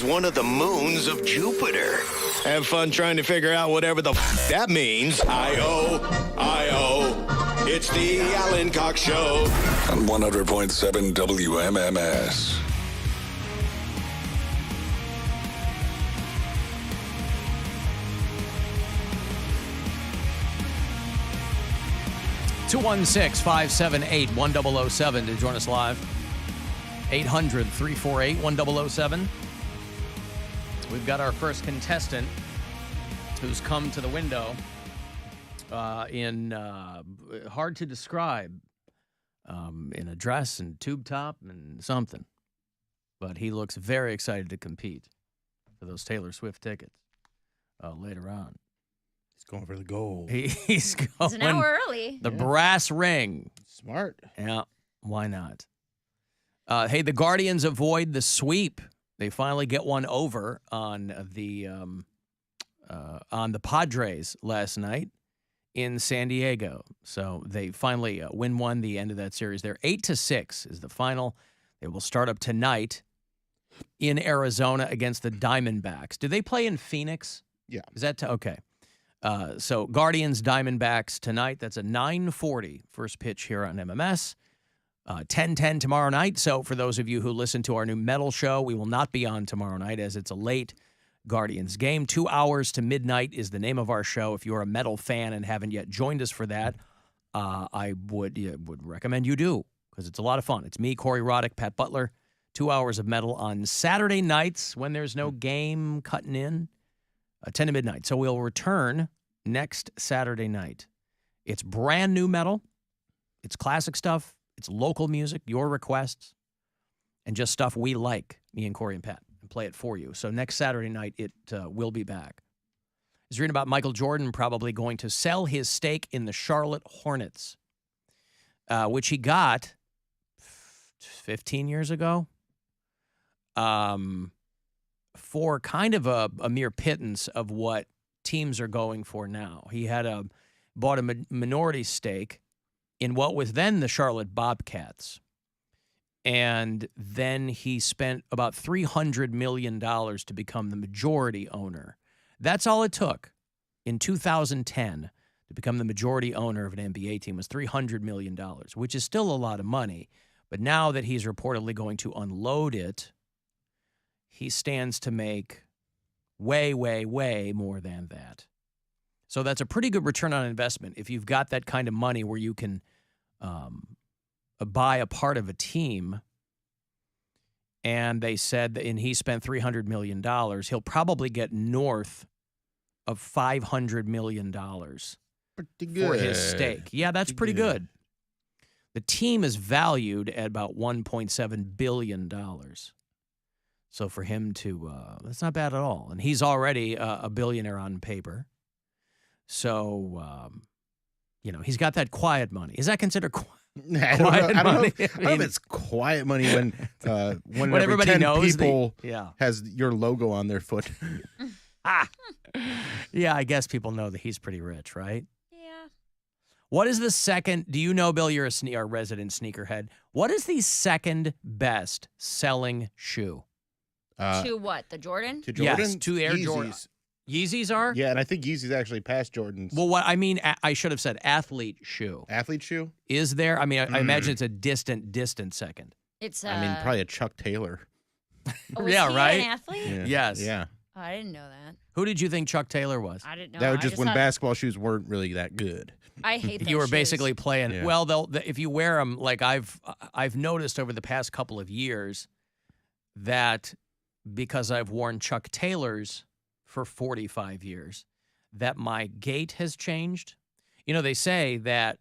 is one of the moons of Jupiter. Have fun trying to figure out whatever the that means. I-O. It's the Alan Cox Show. On 100.7 WMMS. (216-578-1007) to join us live. 800-348-1007. We've got our first contestant who's come to the window in hard to describe, in a dress and tube top and something. But he looks very excited to compete for those Taylor Swift tickets later on. He's going for the gold. He's going It's an hour early. The brass ring. Smart. Yeah, why not? Hey, the Guardians avoid the sweep. They finally get one over on the Padres last night in San Diego. So they finally win one. The end of that series, they're 8-6 is the final. They will start up tonight in Arizona against the Diamondbacks. Do they play in Phoenix? Yeah. Is that okay? So Guardians, Diamondbacks tonight. That's a 9:40 first pitch here on MMS. 10:10 tomorrow night. So for those of you who listen to our new metal show, we will not be on tomorrow night as it's a late Guardians game. 2 hours to midnight is the name of our show. If you're a metal fan and haven't yet joined us for that, I would recommend you do because it's a lot of fun. It's me, Corey Roddick, Pat Butler. 2 hours of metal on Saturday nights when there's no game cutting in. 10 to midnight. So we'll return next Saturday night. It's brand new metal. It's classic stuff. It's local music, your requests, and just stuff we like, me and Corey and Pat, and play it for you. So next Saturday night, it will be back. I was reading about Michael Jordan probably going to sell his stake in the Charlotte Hornets, which he got 15 years ago. For kind of a mere pittance of what teams are going for now. He had bought a minority stake in what was then the Charlotte Bobcats. And then he spent about $300 million to become the majority owner. That's all it took in 2010 to become the majority owner of an NBA team was $300 million, which is still a lot of money. But now that he's reportedly going to unload it, he stands to make way, way, way more than that. So that's a pretty good return on investment if you've got that kind of money where you can buy a part of a team. And they said that, and he spent $300 million. He'll probably get north of $500 million for his stake. Yeah, that's pretty good. The team is valued at about $1.7 billion. So for him to, that's not bad at all. And he's already a billionaire on paper. So, he's got that quiet money. Is that considered quiet money? I don't know if it's quiet money when every everybody 10 knows people has your logo on their foot. Yeah, I guess people know that he's pretty rich, right? Yeah. What is the second? Do you know, Bill, you're a resident sneakerhead. What is the second best selling shoe? To what? The Jordan? To Jordan? Yes, to Air Jordan. Yeezys are? Yeah, and I think Yeezys actually passed Jordan's. Well, what I mean, I should have said athlete shoe. Athlete shoe? Is there? I mean, I imagine it's a distant second. It's probably a Chuck Taylor. Oh, was Yeah, he right? an athlete? Yeah. Yes. Yeah. Oh, I didn't know that. Who did you think Chuck Taylor was? I didn't know. That was I just when thought- basketball shoes weren't really that good. I hate those You were shoes. basically playing. Yeah. Well, if you wear them, like I've noticed over the past couple of years that because I've worn Chuck Taylors for 45 years, that my gait has changed. They say that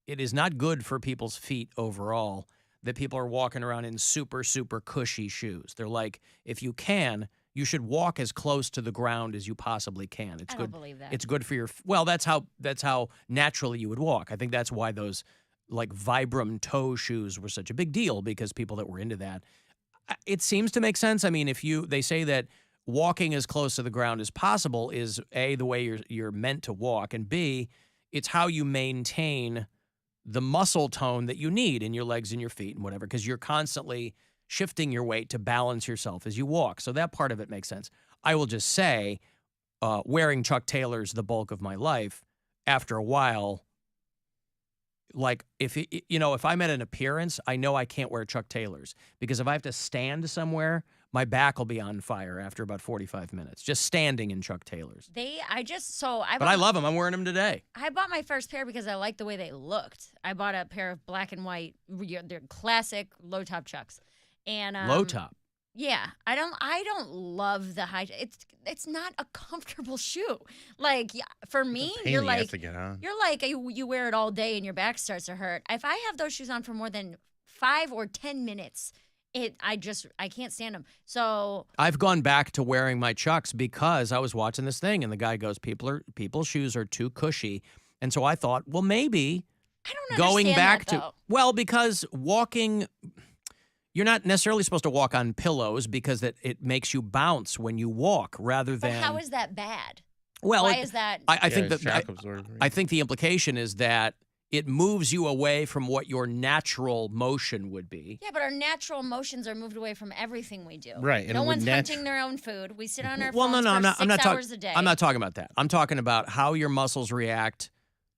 it is not good for people's feet overall that people are walking around in super, super cushy shoes. They're like, if you can, you should walk as close to the ground as you possibly can. It's I good. don't believe that. It's good for your. Well, that's how naturally you would walk. I think that's why those like Vibram toe shoes were such a big deal because people that were into that. It seems to make sense. I mean, they say that walking as close to the ground as possible is A, the way you're meant to walk, and B, it's how you maintain the muscle tone that you need in your legs and your feet and whatever, because you're constantly shifting your weight to balance yourself as you walk. So that part of it makes sense. I will just say, wearing Chuck Taylors the bulk of my life, after a while, like if I'm at an appearance, I know I can't wear Chuck Taylors because if I have to stand somewhere, my back will be on fire after about 45 minutes, just standing in Chuck Taylors. But I love them. I'm wearing them today. I bought my first pair because I liked the way they looked. I bought a pair of black and white, they're classic low top Chucks. And low top. Yeah, I don't love the high. It's not a comfortable shoe. Like for me, you're like you wear it all day and your back starts to hurt. If I have those shoes on for more than 5 or 10 minutes, I can't stand them. So I've gone back to wearing my Chucks because I was watching this thing and the guy goes, people's shoes are too cushy, and so I thought, well, maybe I don't going understand back that, to because walking. You're not necessarily supposed to walk on pillows because it makes you bounce when you walk rather than. But how is that bad? Well, why is that? I think that I think the implication is that it moves you away from what your natural motion would be. Yeah, but our natural motions are moved away from everything we do. Right. No one's hunting their own food. We sit on our well, phones for 6 hours a day. I'm not talking about that. I'm talking about how your muscles react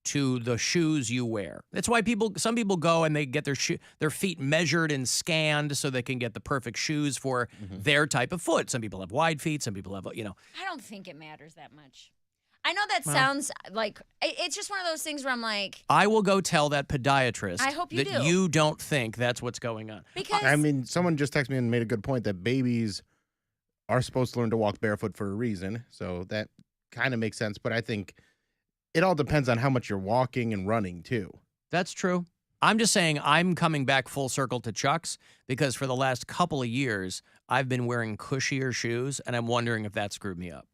to the shoes you wear. That's why some people go and they get their feet measured and scanned so they can get the perfect shoes for their type of foot. Some people have wide feet. Some people have, I don't think it matters that much. I know that sounds like it's just one of those things where I'm like, I will go tell that podiatrist I hope you that do. you don't think that's what's going on. Because I mean, someone just texted me and made a good point that babies are supposed to learn to walk barefoot for a reason. So that kind of makes sense. But I think it all depends on how much you're walking and running, too. That's true. I'm just saying I'm coming back full circle to Chucks because for the last couple of years, I've been wearing cushier shoes, and I'm wondering if that screwed me up.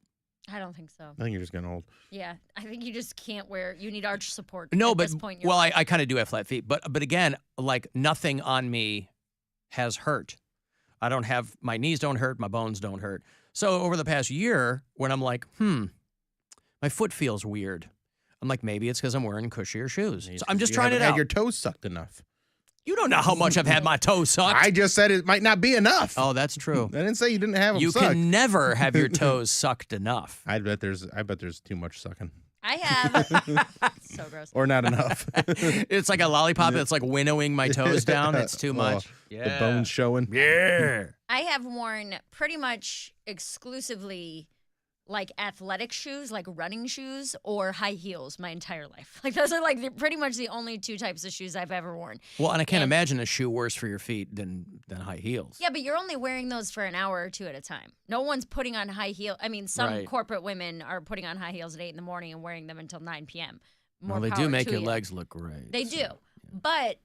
I don't think so. I think you're just getting old. Yeah, I think you just can't wear. You need arch support. No, at but this point in your well, life. I kind of do have flat feet, but again, like nothing on me has hurt. I don't have my knees don't hurt, my bones don't hurt. So over the past year, when I'm like, my foot feels weird. I'm like, maybe it's because I'm wearing cushier shoes. So I'm just trying it out. Had your toes sucked enough. You don't know how much I've had my toes sucked. I just said it might not be enough. Oh, that's true. I didn't say you didn't have them You sucked. can never have your toes sucked enough. I bet there's too much sucking. I have. So gross. Or not enough. It's like a lollipop that's like winnowing my toes down. It's too much. The bones showing. Yeah. I have worn pretty much exclusively like athletic shoes, like running shoes or high heels my entire life. Like those are like pretty much the only two types of shoes I've ever worn. Well, and I can't imagine a shoe worse for your feet than high heels. Yeah, but you're only wearing those for an hour or two at a time. No one's putting on high heel. I mean, some corporate women are putting on high heels at 8 in the morning and wearing them until 9 p.m. Well, they do make your legs look great. They do. But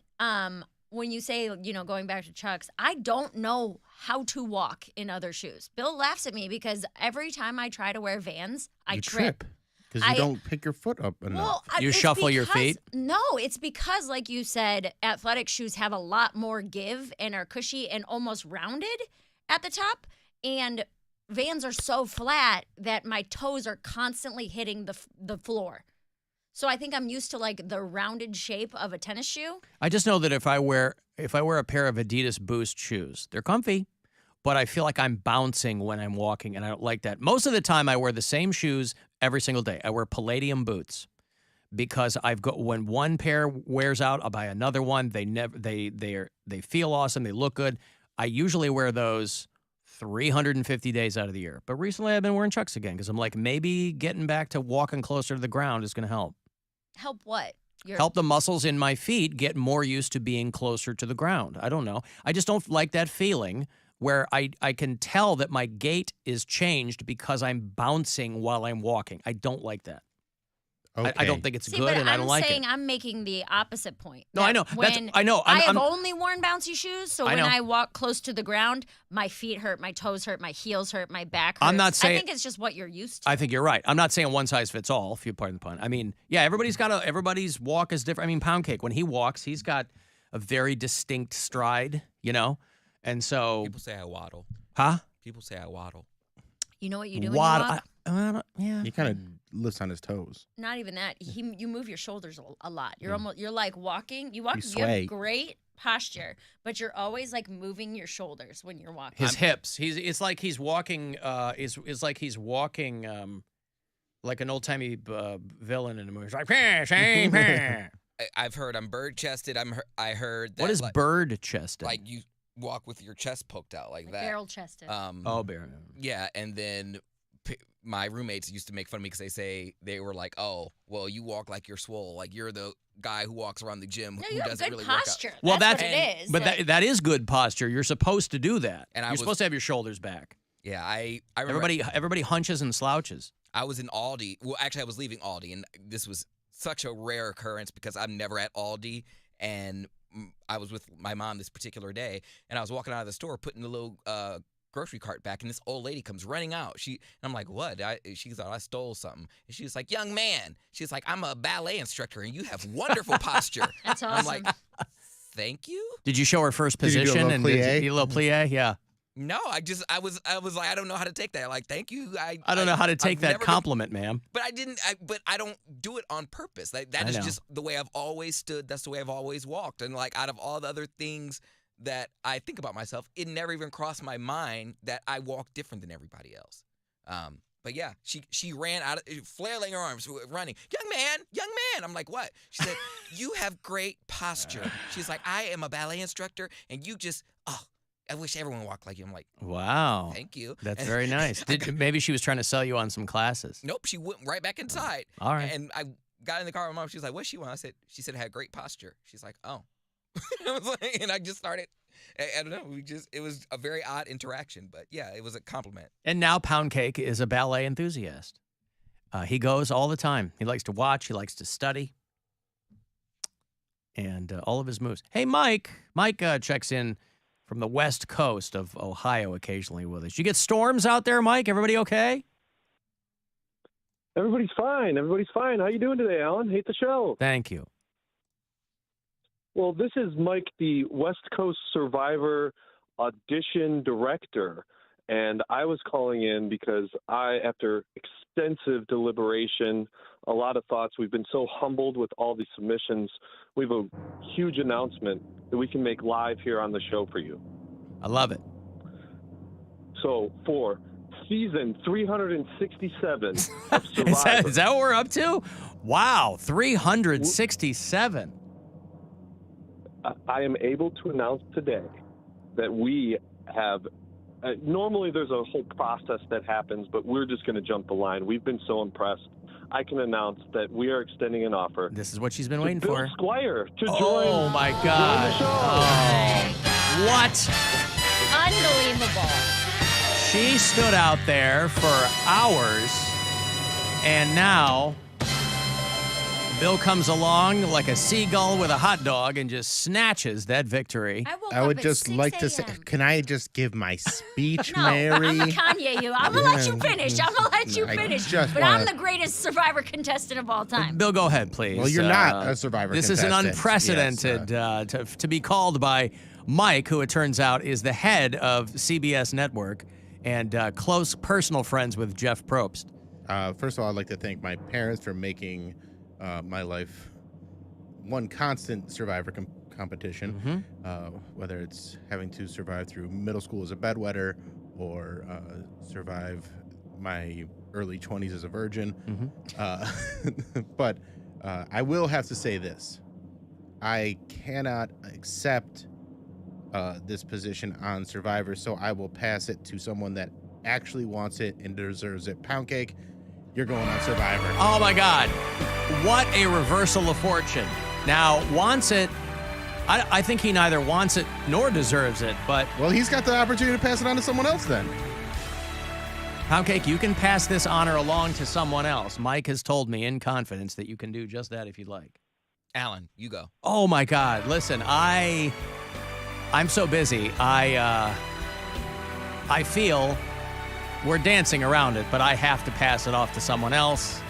when you say, going back to Chucks, I don't know how to walk in other shoes. Bill laughs at me because every time I try to wear Vans, I trip. Because you don't pick your foot up enough. Well, you shuffle your feet? No, it's because, like you said, athletic shoes have a lot more give and are cushy and almost rounded at the top. And Vans are so flat that my toes are constantly hitting the floor. So I think I'm used to like the rounded shape of a tennis shoe. I just know that if I wear a pair of Adidas Boost shoes, they're comfy, but I feel like I'm bouncing when I'm walking, and I don't like that. Most of the time, I wear the same shoes every single day. I wear Palladium boots because when one pair wears out, I'll buy another one. They feel awesome. They look good. I usually wear those 350 days out of the year. But recently, I've been wearing Chucks again because I'm like, maybe getting back to walking closer to the ground is going to help. Help what? Help the muscles in my feet get more used to being closer to the ground. I don't know. I just don't like that feeling where I can tell that my gait is changed because I'm bouncing while I'm walking. I don't like that. Okay. I don't think it's good, and I don't like it. I'm saying I'm making the opposite point. No, I know. I know. I have only worn bouncy shoes, so when I walk close to the ground, my feet hurt, my toes hurt, my heels hurt, my back hurts. I'm not saying. I think it's just what you're used to. I think you're right. I'm not saying one size fits all, if you pardon the pun. I mean, yeah, everybody's walk is different. I mean, Poundcake, when he walks, he's got a very distinct stride, and so. People say I waddle. Huh? People say I waddle. You know what you do when you walk? Yeah. You kind of lifts on his toes. Not even that. You move your shoulders a lot. You're like walking. You sway. have great posture, but you're always like moving your shoulders when you're walking. His hips. It's like he's walking. It's like he's walking. Like an old-timey villain in a movie. It's like, I've heard I'm bird-chested. I heard that. What is like, bird-chested? Like you walk with your chest poked out like that. Barrel-chested. Barrel. Yeah, and then my roommates used to make fun of me because they were like, "Oh, well, you walk like you're swole. Like you're the guy who walks around the gym who doesn't good really posture. work out." Well, that's what it is. But that is good posture. You're supposed to do that. And you're supposed to have your shoulders back. Yeah, I remember Everybody hunches and slouches. I was in Aldi. Well, actually, I was leaving Aldi, and this was such a rare occurrence because I'm never at Aldi, and I was with my mom this particular day, and I was walking out of the store putting the little grocery cart back, and this old lady comes running out. And I'm like, what? She thought I stole something. And she was like, young man. She's like, I'm a ballet instructor, and you have wonderful posture. That's awesome. I'm like, thank you? Did you show her first Did you do a position? little plie? A little plie? Yeah. No, I was like, I don't know how to take that. Like, thank you. I don't know how to take I've that never compliment, ma'am. But I don't do it on purpose. That I is know. just the way I've always stood. That's the way I've always walked. And like out of all the other things that I think about myself, it never even crossed my mind that I walk different than everybody else. But yeah, she ran out, flailing her arms, running. Young man. I'm like, what? She said, you have great posture. She's like, I am a ballet instructor, and you just, I wish everyone walked like you. I'm like, wow. thank you. That's very nice. Maybe she was trying to sell you on some classes. Nope, she went right back inside. All right. And I got in the car with my mom. She was like, what's she want? She said, I had great posture. She's like, oh. I was like, and I just started, I don't know, it was a very odd interaction, but yeah, it was a compliment. And now Poundcake is a ballet enthusiast. He goes all the time. He likes to watch. He likes to study. And all of his moves. Hey, Mike. Mike checks in from the west coast of Ohio occasionally with us. You get storms out there, Mike? Everybody okay? Everybody's fine. How you doing today, Alan? Hate the show. Thank you. Well, this is Mike, the West Coast Survivor audition director. And I was calling in because after extensive deliberation, a lot of thoughts, we've been so humbled with all these submissions. We have a huge announcement that we can make live here on the show for you. I love it. So for season 367 of Survivor. Is that what we're up to? Wow, 367. I am able to announce today that we have normally there's a whole process that happens, but we're just going to jump the line. We've been so impressed. I can announce that we are extending an offer. This is what she's been waiting Bill for. Squire to join. Oh, my join God. the show. Oh, what? Unbelievable. She stood out there for hours, and now Bill comes along like a seagull with a hot dog and just snatches that victory. I would just like to say, can I just give my speech, Mary? I'm gonna Kanye you. I'm gonna let you finish. I But just I'm wanna- the greatest Survivor contestant of all time. Bill, go ahead, please. Well, you're not a Survivor This is an contestant. unprecedented Yes, to be called by Mike, who it turns out is the head of CBS Network and close personal friends with Jeff Probst. First of all, I'd like to thank my parents for making my life one constant Survivor competition, whether it's having to survive through middle school as a bedwetter or survive my early 20s as a virgin. But I will have to say this. I cannot accept this position on Survivor, so I will pass it to someone that actually wants it and deserves it. Poundcake, you're going on Survivor. Oh, my God. What a reversal of fortune. Now, wants it, I think he neither wants it nor deserves it, but Well, he's got the opportunity to pass it on to someone else then. Poundcake, you can pass this honor along to someone else. Mike has told me in confidence that you can do just that if you'd like. Alan, you go. Oh, my God. Listen, I'm so busy. I feel we're dancing around it, but I have to pass it off to someone else.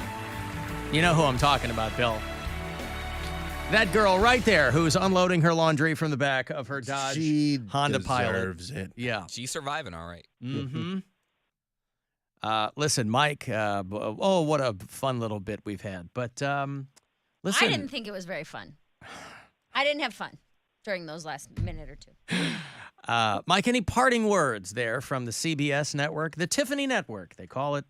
You know who I'm talking about, Bill. That girl right there who's unloading her laundry from the back of her Dodge She Honda Pilot. deserves it. Yeah. She's surviving all right. Mm-hmm. Listen, Mike, what a fun little bit we've had. But listen. I didn't think it was very fun. I didn't have fun during those last minute or two. Mike, any parting words there from the CBS network, the Tiffany Network, they call it?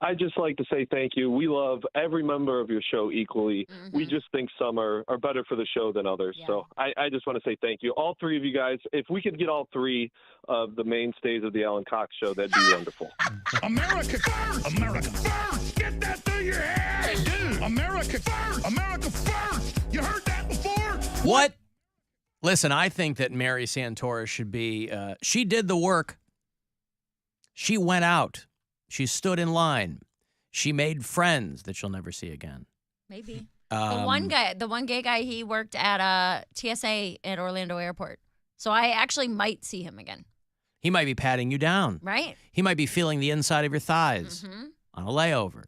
I'd just like to say thank you. We love every member of your show equally. We just think some are better for the show than others. Yeah. So I just want to say thank you. All three of you guys, if we could get all three of the mainstays of the Alan Cox Show, that'd be wonderful. America first! America first! Get that through your head! Hey, dude! America first! America first! You heard that before? What? Listen, I think that Mary Santora should be, she did the work. She went out. She stood in line. She made friends that she'll never see again. Maybe. The one gay guy, he worked at TSA at Orlando Airport. So I actually might see him again. He might be patting you down. Right? He might be feeling the inside of your thighs on a layover.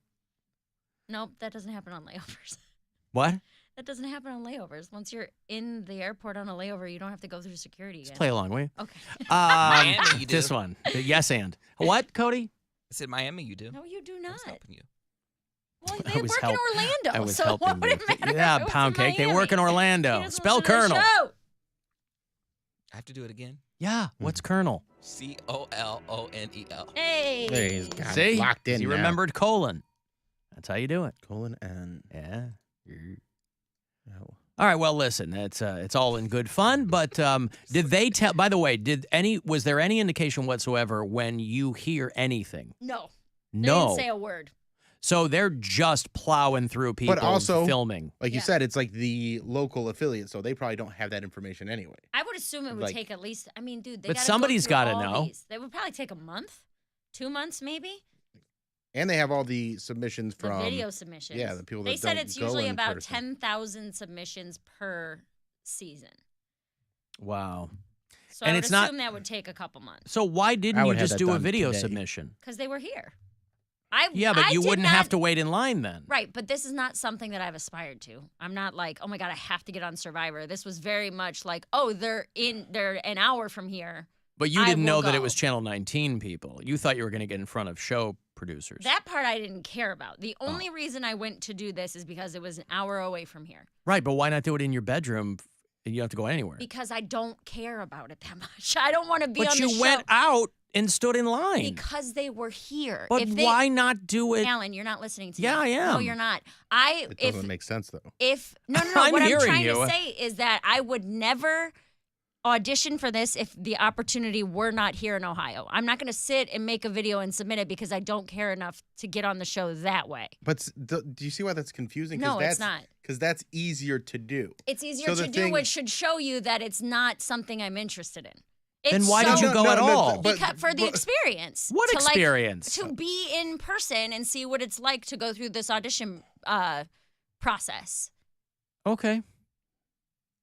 Nope, that doesn't happen on layovers. What? That doesn't happen on layovers. Once you're in the airport on a layover, you don't have to go through security again. Let's play along, will you? Okay. Miami, you do. This one. Yes, and. What, Cody? I said Miami, you do. No, you do I not. was helping you. Well, I they was work in Orlando. I was so helping what would you. it matter? Yeah, if it was in Poundcake. They work in Miami? Orlando. He doesn't Spell listen to the Colonel. show. I have to do it again. Yeah, what's Colonel? COLONEL. Hey. There he's got it See? locked in You now. remembered colon. That's how you do it. Colon and Yeah. no. All right, well, listen, it's all in good fun, but did they tell, by the way, was there any indication whatsoever when you hear anything? No. They No. didn't say a word. So they're just plowing through people also, filming. Like you Yeah. said, it's like the local affiliate, so they probably don't have that information anyway. I would assume it would Like- take at least, I mean, dude, they But gotta somebody's go through gotta all know. these. They would probably take a month, 2 months maybe. And they have all the submissions The from video submissions. yeah, the people that They said don't it's go usually in about person. 10,000 submissions per season. Wow. So And I would it's not- assume that would take a couple months So why I didn't you would have just that do a done video today. submission? because they were here. Yeah, but I you did wouldn't not- have to wait in line then. Right, but this is not something that I've aspired to. I'm not like, oh my God, I have to get on Survivor. This was very much like, oh, they're an hour from here. But you I didn't will know that it go. was Channel 19 people. You thought you were going to get in front of show producers. That part I didn't care about. The only reason I went to do this is because it was an hour away from here. Right, but why not do it in your bedroom? You don't have to go anywhere. Because I don't care about it that much. I don't want to be But on the you show. went out and stood in line. Because they were here. But If they, why not do it? Alan, you're not listening to Yeah, me. I am. No, you're not. It doesn't make sense though. No. I'm What I'm hearing trying you. to say is that I would never audition for this if the opportunity were not here in Ohio. I'm not going to sit and make a video and submit it because I don't care enough to get on the show that way. But do you see why that's confusing? No, it's not. Because that's easier to do. It's easier So to the do, thing- which should show you that it's not something I'm interested in. Then It's why did so- you go at all? For the experience. What to, experience? to be in person and see what it's like to go through this audition process. Okay.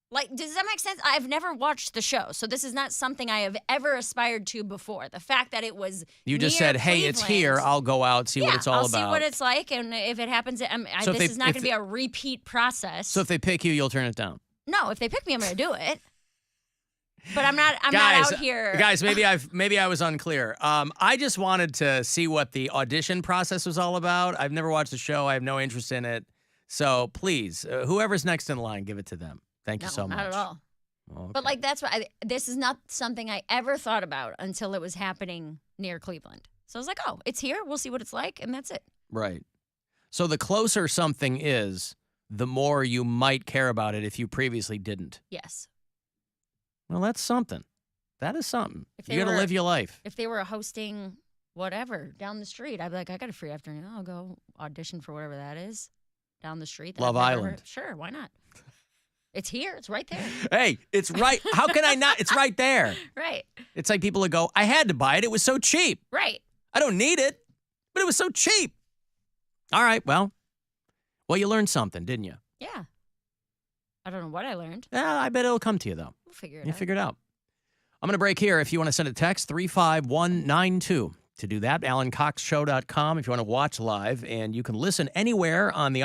Like, does that make sense? I've never watched the show, so this is not something I have ever aspired to before. The fact that it was You just near said, hey, it's Cleveland- here. I'll go out, see what it's all I'll about. see what it's like, and if it happens, So if this they- is not if going to be a repeat process. So if they pick you, you'll turn it down. No, if they pick me, I'm going to do it. But I'm not Guys, out here. Guys, maybe I was unclear. I just wanted to see what the audition process was all about. I've never watched the show. I have no interest in it. So please, whoever's next in line, give it to them. Thank you No, so much. not at all. Okay. But like that's why this is not something I ever thought about until it was happening near Cleveland. So I was like, oh, it's here. We'll see what it's like, and that's it. Right. So the closer something is, the more you might care about it if you previously didn't. Yes. Well, that's something. That is something. If You they got to were- live your life. If they were hosting whatever down the street, I'd be like, I got a free afternoon. I'll go audition for whatever that is down the street. that Love I've never Island. heard- Sure, why not? It's here. It's right there. Hey, it's right. How can I not? It's right there. Right. It's like people that go, I had to buy it. It was so cheap. Right. I don't need it, but it was so cheap. All right, well, you learned something, didn't you? Yeah. I don't know what I learned. Yeah, I bet it'll come to you, though. We'll figure it You out. figure it out. I'm going to break here. If you want to send a text, 35192. To do that, AlanCoxShow.com if you want to watch live, and you can listen anywhere on the